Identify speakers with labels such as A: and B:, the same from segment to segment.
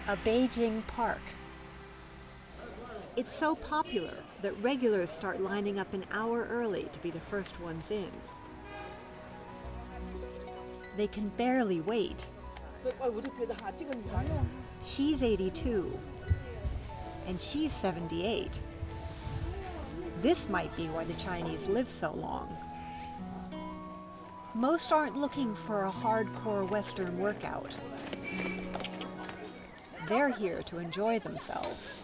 A: A Beijing park. It's so popular that regulars start lining up an hour early to be the first ones in. They can barely wait. She's 82, and she's 78. This might be why the Chinese live so long. Most aren't looking for a hardcore Western workout. They're here to enjoy themselves.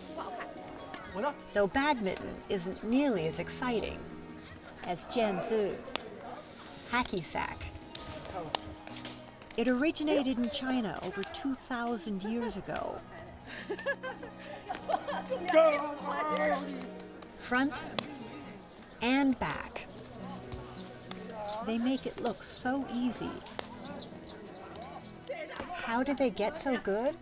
A: Though badminton isn't nearly as exciting as jianzi, hacky sack. It originated in China over 2,000 years ago. Front and back. They make it look so easy. How did they get so good?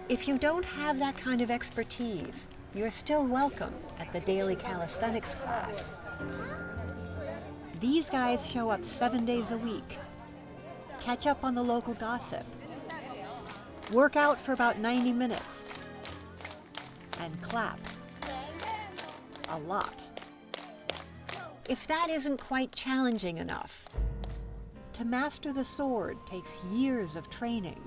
A: If you don't have that kind of expertise, you're still welcome at the daily calisthenics class. These guys show up 7 days a week, catch up on the local gossip, work out for about 90 minutes, and clap. A lot. If that isn't quite challenging enough, to master the sword takes years of training.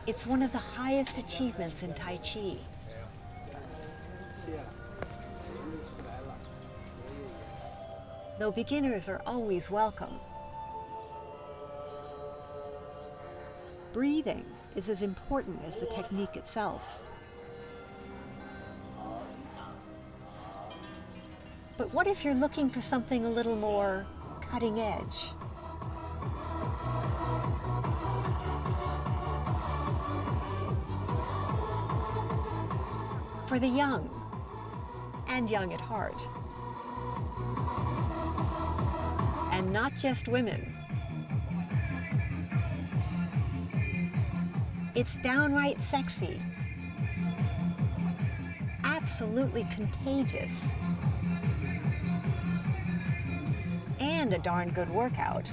A: It's one of the highest achievements in Tai Chi. Though beginners are always welcome. Breathing is as important as the technique itself. But what if you're looking for something a little more cutting edge? For the young, and young at heart. And not just women. It's downright sexy, absolutely contagious, and a darn good workout.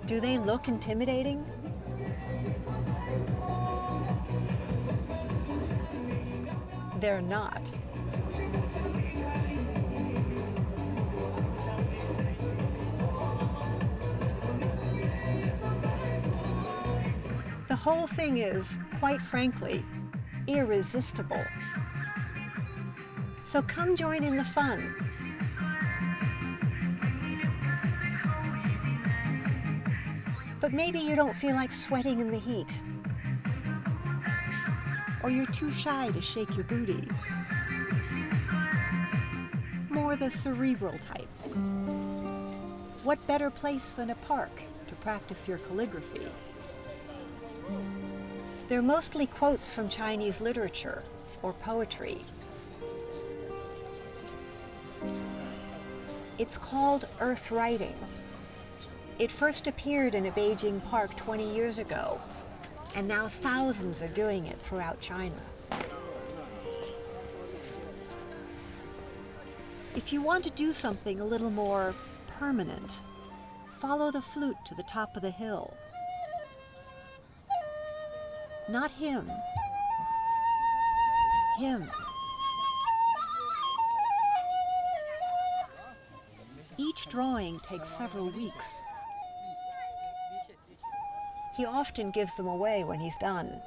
A: Do they look intimidating? They're not. The whole thing is, quite frankly, irresistible. So come join in the fun. But maybe you don't feel like sweating in the heat. Or you're too shy to shake your booty. More the cerebral type. What better place than a park to practice your calligraphy? They're mostly quotes from Chinese literature or poetry. It's called earth writing. It first appeared in a Beijing park 20 years ago, and now thousands are doing it throughout China. If you want to do something a little more permanent, follow the flute to the top of the hill. Not him. Him. Each drawing takes several weeks. He often gives them away when he's done.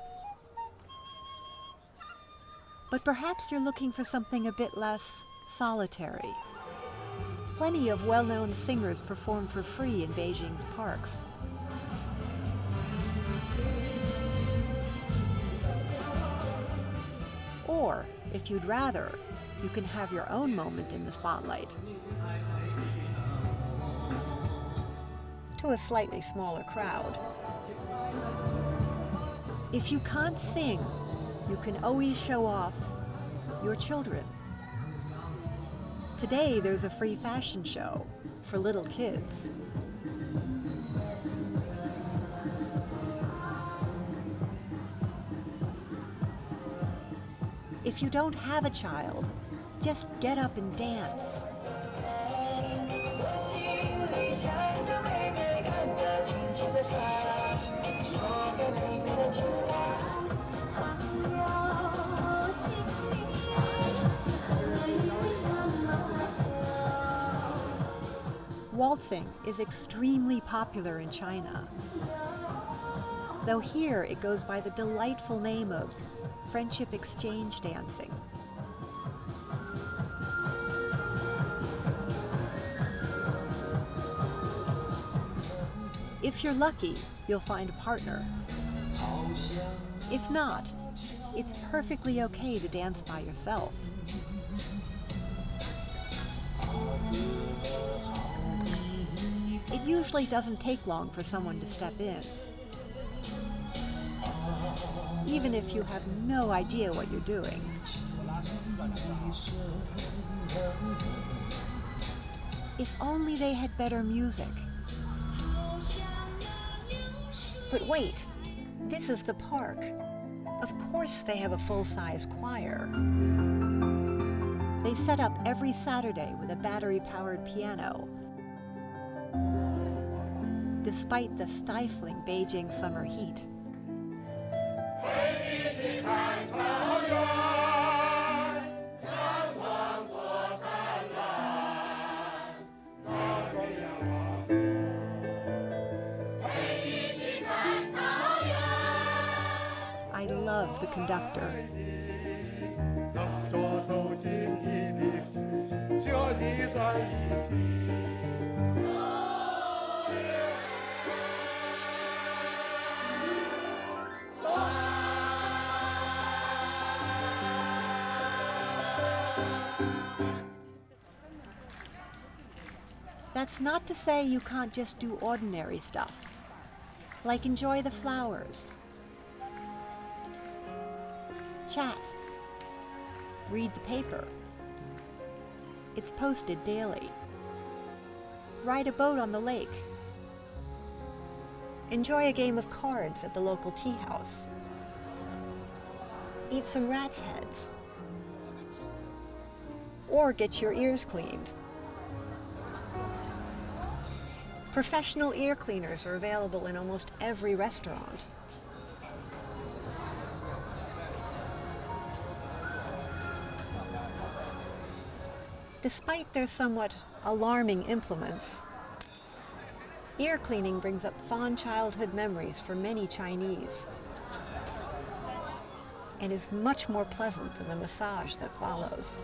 A: But perhaps you're looking for something a bit less solitary. Plenty of well-known singers perform for free in Beijing's parks. Or, if you'd rather, you can have your own moment in the spotlight. To a slightly smaller crowd. If you can't sing, you can always show off your children. Today there's a free fashion show for little kids. If you don't have a child, just get up and dance. Waltzing is extremely popular in China, though here it goes by the delightful name of friendship exchange dancing. If you're lucky, you'll find a partner. If not, it's perfectly okay to dance by yourself. It usually doesn't take long for someone to step in, even if you have no idea what you're doing. If only they had better music. But wait, this is the park. Of course they have a full-size choir. They set up every Saturday with a battery-powered piano. Despite the stifling Beijing summer heat. I love the conductor. That's not to say you can't just do ordinary stuff, like enjoy the flowers, chat, read the paper. It's posted daily. Ride a boat on the lake. Enjoy a game of cards at the local tea house. Eat some rat's heads. Or get your ears cleaned. Professional ear cleaners are available in almost every restaurant. Despite their somewhat alarming implements, ear cleaning brings up fond childhood memories for many Chinese and is much more pleasant than the massage that follows.